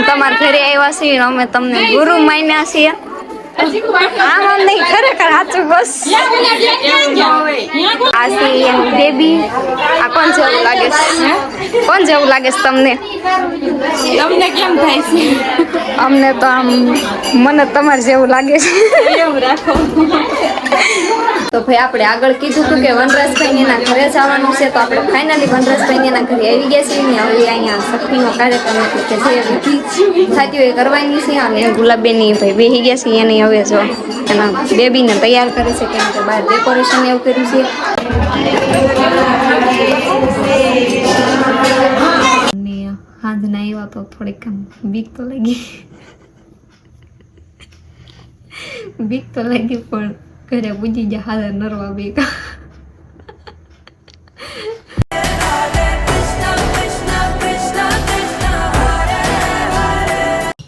તમારા ઘરે આવ્યા છીએ અમે તમને ગુરુ માન્યા છીએ આમ નહીં ખરેખર સાચું બસ આ છે એનું બેબી આ કોણ જેવું લાગે છે કોણ જેવું લાગે છે તમને કેમ થાય છે અમને તો આમ મને તમારે જેવું લાગે છે એવું રાખો તો ભાઈ આપણે આગળ કીધું હતું કે વનરાજભાઈ એના ઘરે જવાનું છે તો આપણે ફાઇનલી વનરાજભાઈ એના ઘરે આવી ગયા છીએ ને હવે અહીંયા સખીનો કાર્યક્રમ કે જે વિધિ થતી હોય કરવાની છે અને ગુલાબબેનની ભાઈ બેસી ગયા છે એને હવે જો એના બેબીને તૈયાર કરે છે કેમ કે બહાર ડેકોરેશન એવું કર્યું છે હાથના આવ્યા તો થોડીક બીક તો લાગી પણ ઘરે પૂજી ગયા હાલ નરવા બેકા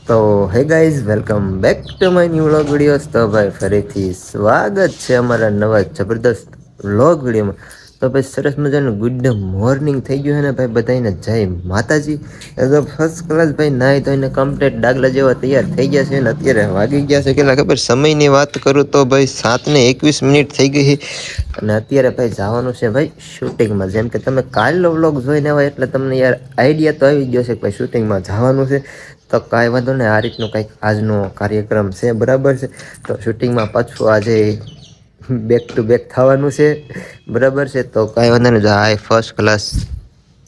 તો hey guys welcome back to my new vlog videos તો ભાઈ ફરીથી સ્વાગત છે અમારા નવા જબરદસ્ત વ્લોગ વિડીયોમાં તો ભાઈ સરસ મજાનું ગુડ મોર્નિંગ થઈ ગયું છે ને ભાઈ બધાને જય માતાજી તો ફર્સ્ટ ક્લાસ ભાઈ નાહી તો એને કમ્પ્લીટ ડાગલા જેવા તૈયાર થઈ ગયા છે ને અત્યારે વાગી ગયા છે કેટલા ખબર સમયની વાત કરું તો ભાઈ 7:21 થઈ ગઈ છે અને અત્યારે ભાઈ જવાનું છે ભાઈ શૂટિંગમાં જેમ કે તમે કાલનો વ્લોગ જોઈને આવ્યા એટલે તમને યાર આઈડિયા તો આવી ગયો છે કે ભાઈ શૂટિંગમાં જવાનું છે તો કાંઈ વાંધો નહીં આ રીતનું કંઈક આજનો કાર્યક્રમ છે બરાબર છે તો શૂટિંગમાં પાછું આજે બેક ટુ બેક થવાનું છે બરાબર છે તો કાંઈ વાંધો નહીં આ ફર્સ્ટ ક્લાસ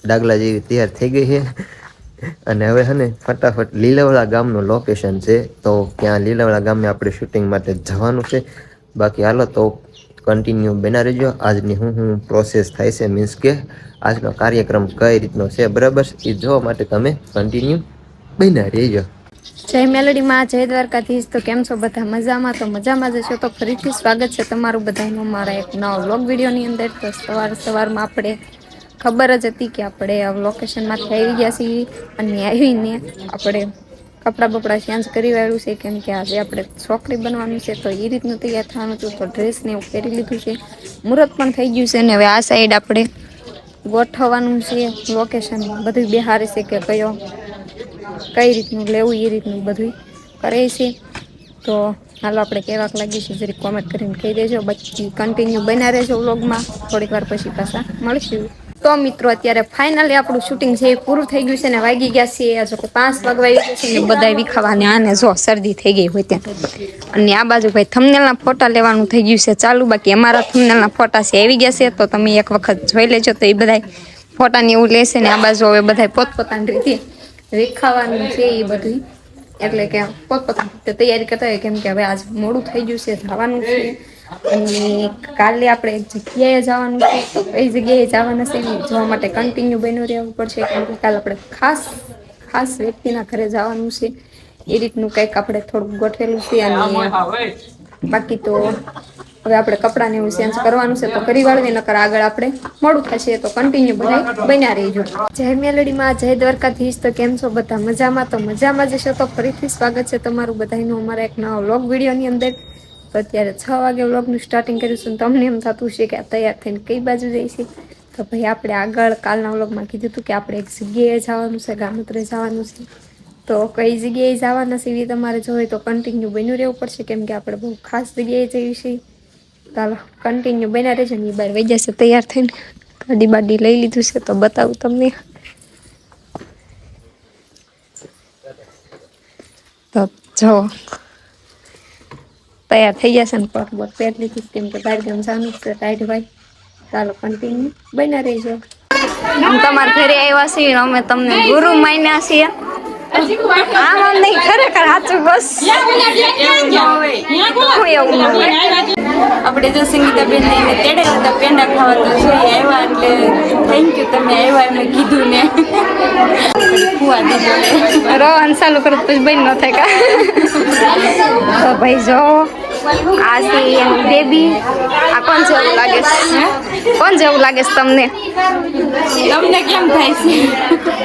ડાગલા જેવી તૈયાર થઈ ગઈ છે અને હવે છે ને ફટાફટ લીલાવડા ગામનું લોકેશન છે તો ત્યાં લીલાવડા ગામે આપણે શૂટિંગ માટે જવાનું છે બાકી હાલો તો કન્ટિન્યુ બના રહેજો આજની હું પ્રોસેસ થાય છે મીન્સ કે આજનો કાર્યક્રમ કઈ રીતનો છે બરાબર એ જોવા માટે તમે કન્ટિન્યુ બના રહેજો જય મેલડીમાં જય દ્વારકાધીશ તો કેમ છો બધા મજામાં તો મજામાં જ છો તો ફરીથી સ્વાગત છે તમારું બધાનું મારા એક નવા વ્લોગ વિડીયોની અંદર તો સવારમાં આપણે ખબર જ હતી કે આપણે લોકેશનમાંથી આવી ગયા છીએ અને આવીને આપણે કપડાં બપડા ચેન્જ કરી વાળું છે કેમ કે આજે આપણે છોકરી બનવાનું છે તો એ રીતનું તૈયાર થવાનું હતું તો ડ્રેસને એવું પહેરી લીધું છે મુહૂર્ત પણ થઈ ગયું છે ને હવે આ સાઈડ આપણે ગોઠવવાનું છે લોકેશન બધું બિહારે છે કે કઈ રીતનું લેવું એ રીતનું બધું કરે છે તો હાલો આપણે કેવાક લાગી છે જરી કોમેન્ટ કરીને કહી દેજો બાકી કન્ટિન્યુ બન્યા રહેજો વ્લોગમાં થોડીક વાર પછી પાછા મળશું તો મિત્રો અત્યારે ફાઇનલી આપણું શૂટિંગ છે એ પૂરું થઈ ગયું છે ને વાગી ગયા છે જો કે 5 વાગવા આવી છે ને બધા વિખાવાને આને જો શરદી થઈ ગઈ હોય ત્યાં અને આ બાજુ ભાઈ થંબનેલના ફોટા લેવાનું થઈ ગયું છે ચાલુ બાકી અમારા થંબનેલના ફોટા છે આવી ગયા છે તો તમે એક વખત જોઈ લેજો તો એ બધા ફોટાને એવું લેશે ને આ બાજુ હવે બધા પોતપોતાની રીતે વિખાવાનું છે એ બધું એટલે કે પોતપોતાની તૈયારી કરતા હોય કેમ કે હવે આજ મોડું થઈ ગયું છે જવાનું છે અને કાલે આપણે એક જગ્યાએ જવાનું છે તો કઈ જગ્યાએ જવાના છે એ જોવા માટે કન્ટિન્યુ બન્યું રહેવું પડશે કેમ કે કાલે આપણે ખાસ વ્યક્તિના ઘરે જવાનું છે એ રીતનું કંઈક આપણે થોડુંક ગોઠવેલું છે અને બાકી તો હવે આપણે કપડાને એવું ચેન્જ કરવાનું છે તો કરી વાળવી નકર આગળ આપણે મોડું થશે તો કન્ટિન્યુ બધા બન્યા રહીજો જય મેલડીમાં જય દ્વારકાધીશ તો કેમ છો બધા મજામાં તો મજામાં જશો તો ફરીથી સ્વાગત છે તમારું બધાનું અમારા એક નવા વ્લોગ વિડીયોની અંદર તો અત્યારે 6 વાગે વ્લોગનું સ્ટાર્ટિંગ કર્યું છે તમને એમ થતું છે કે આ તૈયાર થઈને કઈ બાજુ જઈશે તો ભાઈ આપણે આગળ કાલના વ્લોગમાં કીધું હતું કે આપણે એક જગ્યાએ જવાનું છે ગામત્રે જવાનું છે તો કઈ જગ્યાએ જવાના છે એ તમારે જોઈએ તો કન્ટિન્યુ બન્યું રહેવું પડશે કેમ કે આપણે બહુ ખાસ જગ્યાએ જઈએ છીએ ચાલો કન્ટિન્યુ બના રહેજો ને બહાર વહી જશે તૈયાર થઈને ગાડી બાડી લઈ લીધું છે તો બતાવું તમને તો જો તૈયાર થઈ જશે ને પગ બગ પહેરી લીધું કેમ કે બહાર ગામ જવાનું છે ટાઈટ ભાઈ ચાલો કન્ટિન્યુ બના રહેજો તમારા ઘરે આવ્યા છીએ અમે તમને ગુરુ માન્યા છીએ આમ નહીં ખરેખર સાચું બસ એવું આપણે જો સંગીતાબેન ને તેડેલા હતા પેંડા ખાવા તો જોઈ આવ્યા એટલે થેન્ક યુ તમે આવ્યા એમને કીધું ને ખુવા દીધો રોહન ચાલુ કરો પછી બંધ ન થાય કા તો ભાઈ જો આ છે એનું બેબી આ કોણ જેવું લાગે છે કોણ જેવું લાગે છે તમને કેમ થાય છે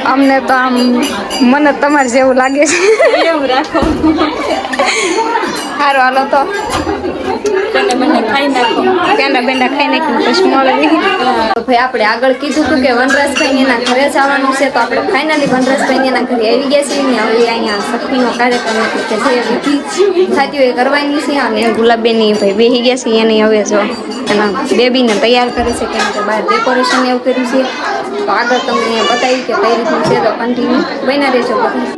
અમને તો આમ મને તમારે જેવું લાગે છે એવું રાખો સારું હાલો તો તને મને ને ખાઈ નાખો. પેંડા બેંડા ખાઈ નાખીને પછી મળે. તો ભાઈ આપણે આગળ કીધું હતું કે વનરાજભાઈ એના ઘરે જવાનું છે, તો આપણે ફાઇનલી વનરાજભાઈ એના ઘરે આવી ગયા છીએ ને. હવે અહીંયા સખીનો કાર્યક્રમ હતો કે જે વિધિ થતી હોય કરવાની છે, અને ગુલાબબેનની ભાઈ બેસી ગયા છે એને હવે જો એના બેબીને તૈયાર કરે છે, કેમ કે બહાર ડેકોરેશન એવું કર્યું છે. તો આગળ તમને બતાવી કે કઈ રીતનું છે, તો કન્ટિન્યુ બન્યા રહેજો બધા.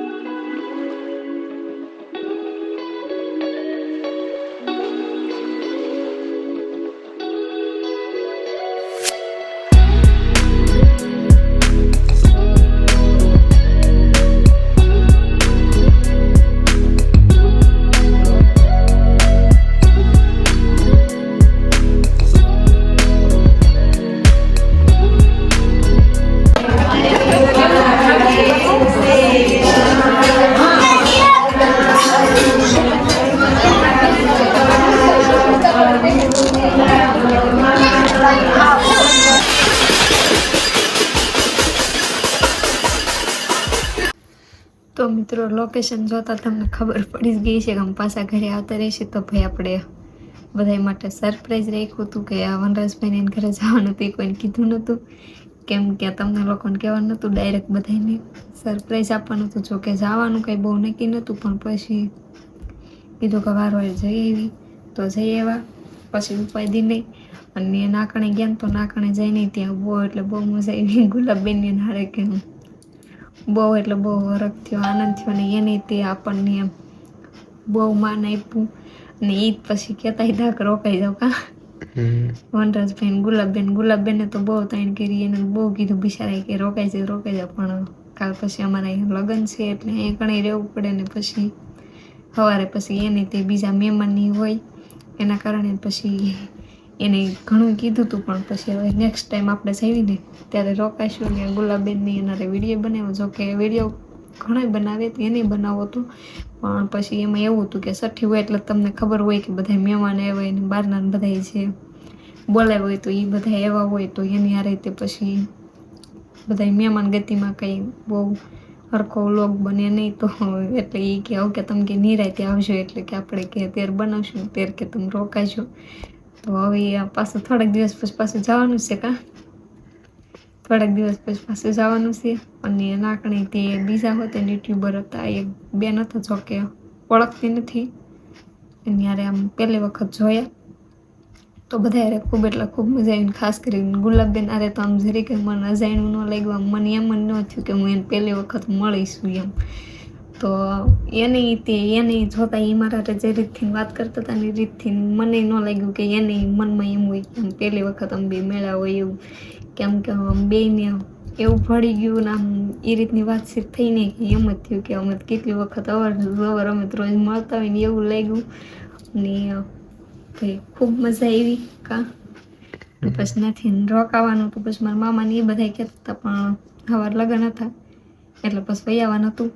તો મિત્રો લોકેશન જોતા તમને ખબર પડી જ ગઈ છે કે અમે પાછા ઘરે આવતા રહીશે. તો ભાઈ આપણે બધા માટે સરપ્રાઈઝ રાખ્યું હતું કે આ વનરાજભાઈને એને ઘરે જવાનું હતું, કોઈને કીધું નહોતું, કેમ કે તમને લોકોને કહેવાનું નહોતું, ડાયરેક્ટ બધાને સરપ્રાઈઝ આપવાનું હતું. જો કે જવાનું કંઈ બહુ નક્કી નહોતું, પણ પછી કીધું કે વારવાર જઈ આવી તો જઈ આવ્યા, પછી ઉપાય નહીં. અને નાકણે ગયા ને તો નાકણે જઈ નહીં, ત્યાં બહુ એટલે બહુ મજા આવી. ગુલાબબેનને હારે કે બહુ એટલે બહુ હરખ થયો, આનંદ થયો. અને એને તે આપણને એમ બહુ માન આપ્યું. અને એ જ પછી કહેતા હતા કે રોકાઈ જાવ કા વનરાજભાઈ ગુલાબબેનને તો બહુ તાણ કરી, એને બહુ કીધું બિચારા કે રોકાઈ જાવ. પણ કાલ પછી અમારા અહીંયા લગ્ન છે એટલે અહીંયા ઘણી રહેવું પડે. ને પછી સવારે પછી એને તે બીજા મહેમાનની હોય એના કારણે પછી એને ઘણું કીધું હતું. પણ પછી હવે નેક્સ્ટ ટાઈમ આપણે જઈને ત્યારે રોકાઈશું. ને ગુલાબબેનની એના વિડીયો બનાવ્યો, જો કે વિડીયો ઘણો બનાવે તો એને બનાવો હતો, પણ પછી એમાં એવું હતું કે છઠ્ઠી હોય એટલે તમને ખબર હોય કે બધા મહેમાન આવ્યા હોય ને બહારના બધા છે બોલાવ્યા હોય, તો એ બધા એવા હોય તો એની આ રીતે પછી બધા મહેમાન ગતિમાં કંઈ બહુ હરખો વ્લોગ બને નહીં. તો એટલે એ કે આવું કે તમે કે નિરાતે આવજો, એટલે કે આપણે કે તેર બનાવશું, તેર કે તમે રોકાજો. તો હવે પાછું થોડાક દિવસ પછી પાછું જવાનું છે થોડાક દિવસ પછી પાછું જવાનું છે. અને નાકણી તે બીજા હોતે યુટ્યુબર હતા, એક બેન હતા, જો કે ઓળખતી નથી, એની યારે આમ પહેલી વખત જોયા તો બધા યારે ખૂબ એટલે ખૂબ મજા આવીને. ખાસ કરીને ગુલાબબેન આરે તો આમ જરીકે મને અજાણ્યું ન લાગ્યું, મને એમ જ ન થયું કે હું એને પહેલી વખત મળીશું એમ. તો એને જોતા એ મારા જે રીતથી વાત કરતા હતા ને એ રીતથી મને ન લાગ્યું કે એને મનમાં એમ હોય કે પહેલી વખત આમ બે મેળા હોય એવું, કેમ કે બેને એવું ભળી ગયું ને આમ એ રીતની વાતચીત થઈને કે એમ જ થયું કે અમે કેટલી વખત અવાર અમે રોજ મળતા હોય ને એવું લાગ્યું. અને ભાઈ ખૂબ મજા આવી કા. પછી નથી રોકાવાનું તો પછી મારા મામાને એ બધા કહેતા હતા, પણ સવાર લગ્ન હતા એટલે પછી વહી આવવાનું હતું.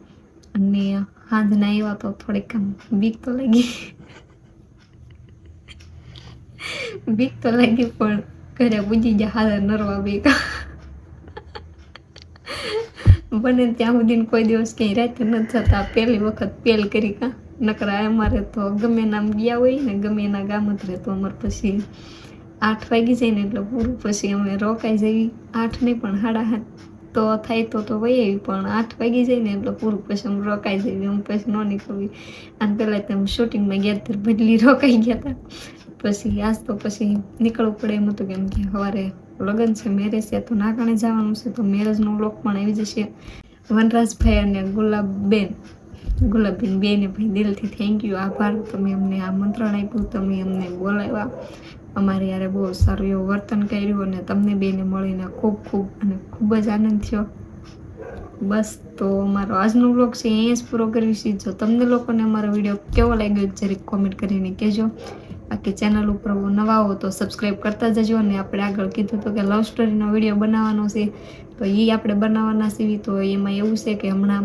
અને હાંજના આવ્યા તો થોડીક આમ બીક તો લાગી પણ ઘરે પૂજી ગયા હાજર નરવા બીક. બને ત્યાં સુધી કોઈ દિવસ ક્યાંય રાતે નથી જતા, પહેલી વખત પહેલ કરી કા. નકરા અમારે તો ગમે નામ ગયા હોય ને ગમે એના ગામ જ રહે, તો અમારે પછી 8 વાગી જાય ને એટલે પૂરું. પછી અમે રોકાઈ જઈએ, 8 નહીં પણ 7:30 તો થાય તો વહી આવી, પણ 8 વાગી જાય ને એટલે પૂરું. પછી અમે રોકાઈ જઈએ, અમે પછી ન નીકળવી. અને પહેલાં તો શૂટિંગમાં ગયા ત્યારે બદલી રોકાઈ ગયા હતા. પછી આજ તો પછી નીકળવું પડે એમ હતું, કેમ કે સવારે લગ્ન છે, મેરેજ છે, તો નાકાણે જવાનું છે, તો મેરેજનો વ્લોગ પણ આવી જશે. વનરાજભાઈ અને ગુલાબબેન બેને ભાઈ દિલથી થેન્ક યુ, આભાર. તમે અમને આમંત્રણ આપ્યું, તમે અમને બોલાવ્યા, અમારે યારે બહુ સારું એવું વર્તન કર્યું, અને તમને બેને મળીને ખૂબ ખૂબ જ આનંદ થયો. બસ તો અમારો આજનો વ્લોગ છે અહીંયા જ પૂરો કરીશું. જો તમને લોકોને અમારો વિડીયો કેવો લાગ્યો જરીક કોમેન્ટ કરીને કહેજો. બાકી ચેનલ ઉપર નવા હો તો સબસ્ક્રાઈબ કરતા જજો. અને આપણે આગળ કીધું હતું કે લવ સ્ટોરીનો વિડીયો બનાવવાનો છે, તો એ આપણે બનાવવાના છીએ. તો એમાં એવું છે કે હમણાં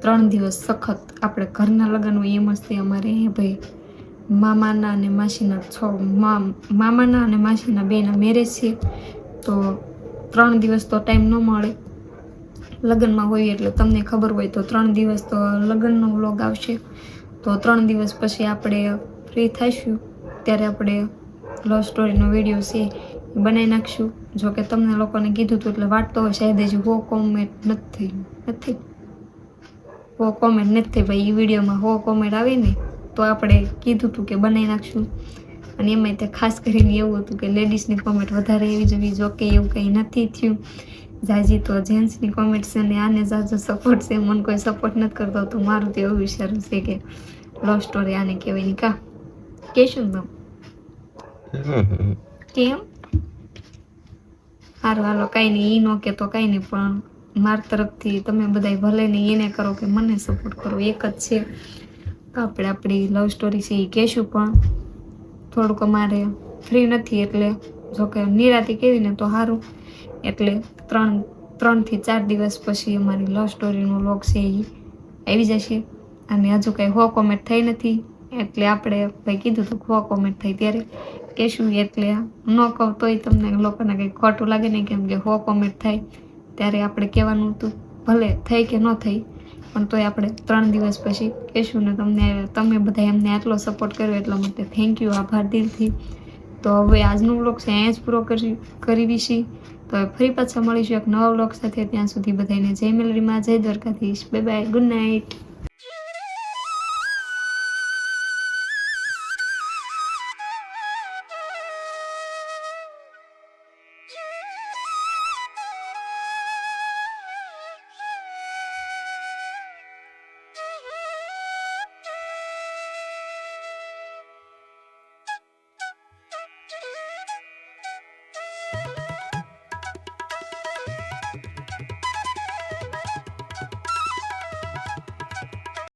3 દિવસ સખત આપણે ઘરના લગ્ન હોય એમ જ તે અમારે ભાઈ મામાના અને માસીના બેના મેરેજ છે. તો 3 દિવસ તો ટાઈમ ન મળે, લગ્નમાં હોય એટલે તમને ખબર હોય તો 3 દિવસ તો લગ્નનો વ્લોગ આવશે. તો 3 દિવસ પછી આપણે ફ્રી થઈશું ત્યારે આપણે લવ સ્ટોરીનો વિડીયો છે એ બનાવી નાખશું. જો કે તમને લોકોને કીધું હતું એટલે વાટતો હોય શાયદ હજી કોમેન્ટ નથી કોમેન્ટ નથી થઈ ભાઈ. એ વિડીયોમાં કોમેન્ટ આવી ને તો આપણે કીધું હતું કે બનાવી નાખશું. અને એમાં તે ખાસ કરીને એવું હતું કે લેડીઝની કોમેન્ટ વધારે એવી જોવી. જો કે એવું કંઈ નથી થયું. જાજી તો જેન્ટ્સની કોમેન્ટ છે ને આને જાજો સપોર્ટ છે. મને કોઈ સપોર્ટ નથી કરતો તો મારું તો એવું વિચારું છે કે લવ સ્ટોરી આને કહેવાય ને કા કહેશું ને કેમ સારું હાલો કાંઈ નહીં. ઈ ન કે તો કાંઈ નહીં, પણ મારા તરફથી તમે બધા ભલે નહીં એને કરો કે મને સપોર્ટ કરો, એક જ છે. આપણે આપણી લવ સ્ટોરી છે એ કહેશું, પણ થોડુંક અમારે ફ્રી નથી એટલે જો કે નિરાતી કેવી ને તો સારું. એટલે 3 થી 4 દિવસ પછી અમારી લવ સ્ટોરીનો વ્લોગ છે એ આવી જશે. અને હજુ કંઈ 100 કોમેન્ટ થઈ નથી એટલે આપણે ભાઈ કીધું હતું 100 કોમેન્ટ થઈ ત્યારે કહેશું. એટલે ન કહું તોય તમને લોકોને કંઈ ખોટું લાગે નહીં, કેમ કે 100 કોમેન્ટ થાય ત્યારે આપણે કહેવાનું હતું. ભલે થઈ કે ન થઈ પણ તોય આપણે 3 દિવસ પછી કહેશું. ને તમે બધા એમને આટલો સપોર્ટ કર્યો એટલા માટે થેન્ક યુ, આભાર દિલથી. તો હવે આજનો વ્લોગ છે અહીંયા જ પૂરો કરી દઈશી. તો હવે ફરી પાછા મળીશું એક નવા વ્લોગ સાથે. ત્યાં સુધી બધાને જય મેલડીમાં, જય Dwarkadhish, bye bye, good night.